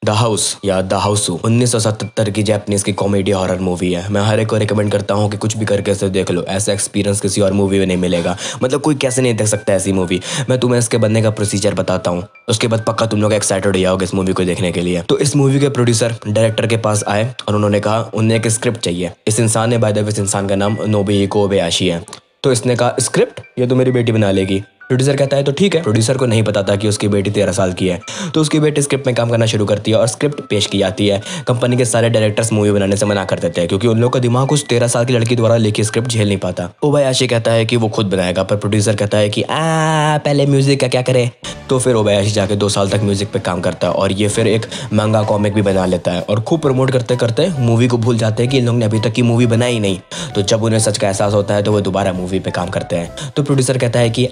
The house या the हाउसू 1977 की Japanese की कॉमेडी हॉरर मूवी है। मैं हर एक को रिकमेंड करता हूँ कि कुछ भी करके इसे देख लो। ऐसा एक्सपीरियंस किसी और मूवी में नहीं मिलेगा। मतलब कोई कैसे नहीं देख सकता ऐसी मूवी। मैं तुम्हें इसके बनने का प्रोसीजर बताता हूँ, उसके बाद पक्का तुम लोग एक्साइटेड हो जाओगे इस मूवी को देखने के लिए। तो इस मूवी के प्रोड्यूसर डायरेक्टर के पास आए और उन्होंने कहा उन्हें एक स्क्रिप्ट चाहिए। इस इंसान ने, बाय द वे, इस इंसान का नाम नोबुहिको ओबयाशी है। तो इसने कहा स्क्रिप्ट ये तो मेरी बेटी बना लेगी। प्रोड्यूसर कहता है तो ठीक है। प्रोड्यूसर को नहीं पता था कि उसकी बेटी 13 साल की है। तो उसकी बेटी स्क्रिप्ट में काम करना शुरू करती है और स्क्रिप्ट पेश की जाती है। कंपनी के सारे डायरेक्टर्स मूवी बनाने से मना कर देते हैं क्योंकि उन लोगों का दिमाग उस 13 साल की लड़की द्वारा लिखी स्क्रिप्ट झेल नहीं पाता। ओबयाशी कहता है कि वो खुद बनाएगा, पर प्रोड्यूसर कहता है कि पहले म्यूजिक का क्या करे। तो फिर ओबयाशी जाके 2 साल तक म्यूजिक पे काम करता है और ये फिर एक मांगा कॉमिक भी बना लेता है। और खूब प्रमोट करते करते मूवी को भूल जाते हैं कि इन लोगों ने अभी तक की मूवी बनाई नहीं। तो जब उन्हें सच का एहसास होता है तो वो दोबारा मूवी पे काम करते हैं। तो प्रोड्यूसर कहता है कि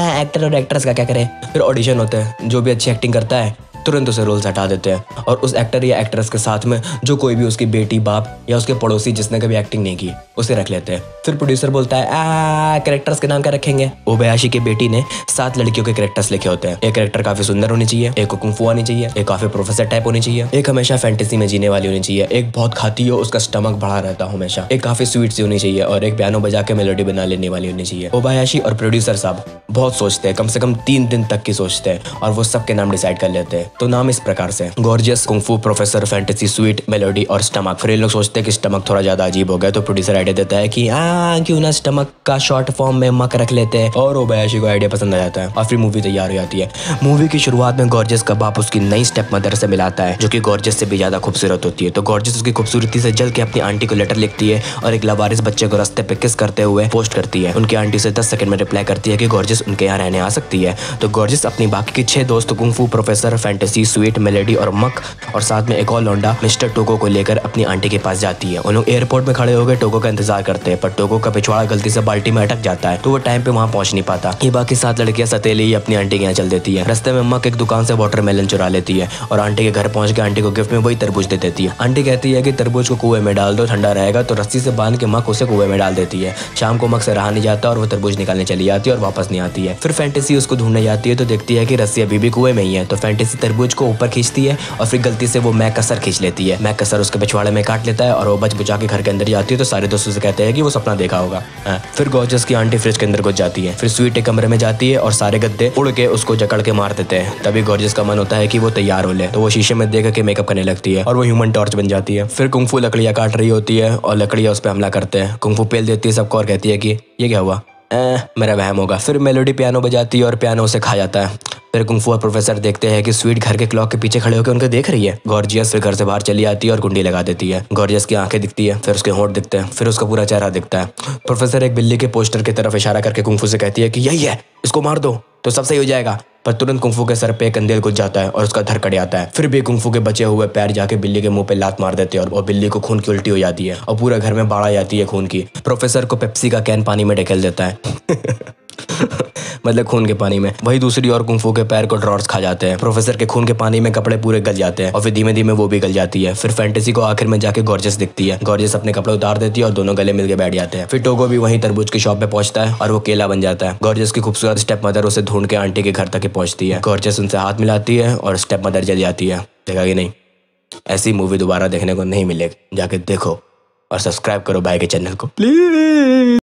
एक्टर और एक्ट्रेस का क्या करें। फिर ऑडिशन होता है, जो भी अच्छी एक्टिंग करता है तुरंत उसे रोल से हटा देते हैं और उस एक्टर या एक्ट्रेस के साथ में जो कोई भी उसकी बेटी, बाप या उसके पड़ोसी जिसने कभी एक्टिंग नहीं की उसे रख लेते हैं। फिर प्रोड्यूसर बोलता है कैरेक्टर्स के नाम क्या रखेंगे। ओबयाशी की बेटी ने 7 लड़कियों के कैरेक्टर्स लिखे होते हैं। एक कैरेक्टर काफी सुंदर होनी चाहिए, एक को कुंफू आनी चाहिए, एक काफी प्रोफेसर टाइप होनी चाहिए, एक हमेशा फैंटेसी में जीने वाली होनी चाहिए, एक बहुत खाती हो, उसका स्टमक बड़ा रहता हो हमेशा, एक काफी स्वीट सी होनी चाहिए और एक पियानो बजा के मेलोडी बना लेने वाली होनी चाहिए। ओबयाशी और प्रोड्यूसर साहब बहुत सोचते हैं, कम से कम 3 दिन तक की सोचते हैं और वो सबके नाम डिसाइड कर लेते हैं। तो नाम इस प्रकार से gorgeous, kung fu, professor, fantasy, sweet, melody और स्टमक। फिर ये लोग सोचते हैं कि स्टमक थोड़ा ज्यादा अजीब हो गया, तो प्रोड्यूसर आइडिया देता है कि क्यों ना स्टमक का शॉर्ट फॉर्म में मक रख लेते हैं। और ओबयाशी को आइडिया पसंद आ जाता है और फिर मूवी तैयार हो जाती है। मूवी की शुरुआत में गॉर्जियस का बाप उसकी नई स्टेप मदर से मिलाता है जो कि गॉर्जियस से भी ज्यादा खूबसूरत होती है। तो गॉर्जियस उसकी खूबसूरती से जल के अपनी आंटी को लेटर लिखती है और एक लावारिस बच्चे को रास्ते पे किस करते हुए पोस्ट करती है। उनकी आंटी से 10 सेकंड में रिप्लाई करती है कि गॉर्जियस उनके यहाँ रहने आ सकती है। तो गॉर्जियस अपनी बाकी के 6 दोस्त kung fu, professor, fantasy, sweet, melody और मक और साथ में एक और लौंडा मिस्टर टोको को लेकर अपनी आंटी के पास जाती है। उन लोग एयरपोर्ट में खड़े होकर टोको का इंतजार करते हैं, पर टोको का पिछवाड़ा गलती से बाल्टी में अटक जाता है तो वो टाइम पे वहाँ पहुंच नहीं पाता। ये बाकी 7 लड़कियां सतेली ही अपनी आंटी के यहाँ चल देती है। रास्ते में मक एक दुकान से वाटरमेलन चुरा लेती है और आंटी के घर पहुंच के आंटी को गिफ्ट में वही तरबूज दे देती है। आंटी कहती है कि तरबूज को कुएं में डाल दो, ठंडा रहेगा। तो रस्सी से बांध के मक उसे कुएं में डाल देती है। शाम को मक से रहा नहीं जाता और वो तरबूज निकालने चली जाती है और वापस नहीं आती है। फिर फैंटेसी उसको ढूंढने जाती है तो देखती है कि रस्सी अभी भी कुएं में ही है। तो फैंटेसी तरबूज को ऊपर खींचती है और फिर गलती से वो मैकसर खींच लेती है। मैकसर उसके पिछवाड़े में काट लेता है और वो बच बुचा के घर के अंदर जाती है। तो सारे दोस्तों से कहते हैं कि वो सपना देखा होगा। फिर गॉर्जियस की आंटी फ्रिज के अंदर घुस जाती है। फिर स्वीट एक कमरे में जाती है और सारे गद्दे उड़ के उसको जकड़ के मार देते हैं। तभी गॉर्जियस का मन होता है कि वो तैयार हो ले, तो वो शीशे में देख के मेकअप करने लगती है और वो ह्यूमन टॉर्च बन जाती है। फिर कुंफू लकड़ियां काट रही होती है और लकड़ियां उस पर हमला करते हैं। कुंफू पेल देती है सबको और कहती है कि ये क्या हुआ, मेरा वहम होगा। फिर मेलोडी पियानो बजाती है और पियानो उसे खा जाता है। फिर कुंफू और प्रोफेसर देखते हैं कि स्वीट घर के क्लॉक के पीछे खड़े होकर उनको देख रही है। गॉर्जियस फिर घर से बाहर चली आती है और कुंडी लगा देती है। गॉर्जियस की आंखें दिखती है, फिर उसके होंठ दिखते हैं, फिर उसका पूरा चेहरा दिखता है। प्रोफेसर एक बिल्ली के पोस्टर की तरफ इशारा करके कुंफू से कहती है कि यही है, इसको मार दो तो सब सही हो जाएगा। पर तुरंत कुंफू के सर पे कंदेल घुस जाता है और उसका धड़ कट जाता है। फिर भी कुंफू के बचे हुए पैर जाके बिल्ली के मुंह पे लात मार देते हैं और बिल्ली को खून की उल्टी हो जाती है और पूरे घर में बाढ़ आ जाती है खून की। प्रोफेसर को पेप्सी का कैन पानी में ढकेल देता है मतलब खून के पानी में। वही दूसरी ओर कुंफू के पैर को ड्रॉर्स खा जाते हैं। प्रोफेसर के खून के पानी में कपड़े पूरे गल जाते हैं और फिर धीमे धीमे वो भी गल जाती है। फिर फैंटेसी को आखिर में जाके गॉर्जियस दिखती है। गॉर्जियस अपने कपड़े उतार देती है और दोनों गले मिलके बैठ जाते हैं। फिर टोगो भी वहीं तरबूज की शॉप पे पहुंचता है और वो केला बन जाता है। गॉर्जियस की खूबसूरत स्टेप मदर उसे ढूंढ के आंटी के घर तक पहुंचती है। गॉर्जियस उनसे हाथ मिलाती है और स्टेप मदर चली जाती है। देखा कि नहीं, ऐसी मूवी दोबारा देखने को नहीं मिलेगी। जाके देखो और सब्सक्राइब करो भाई के चैनल को प्लीज।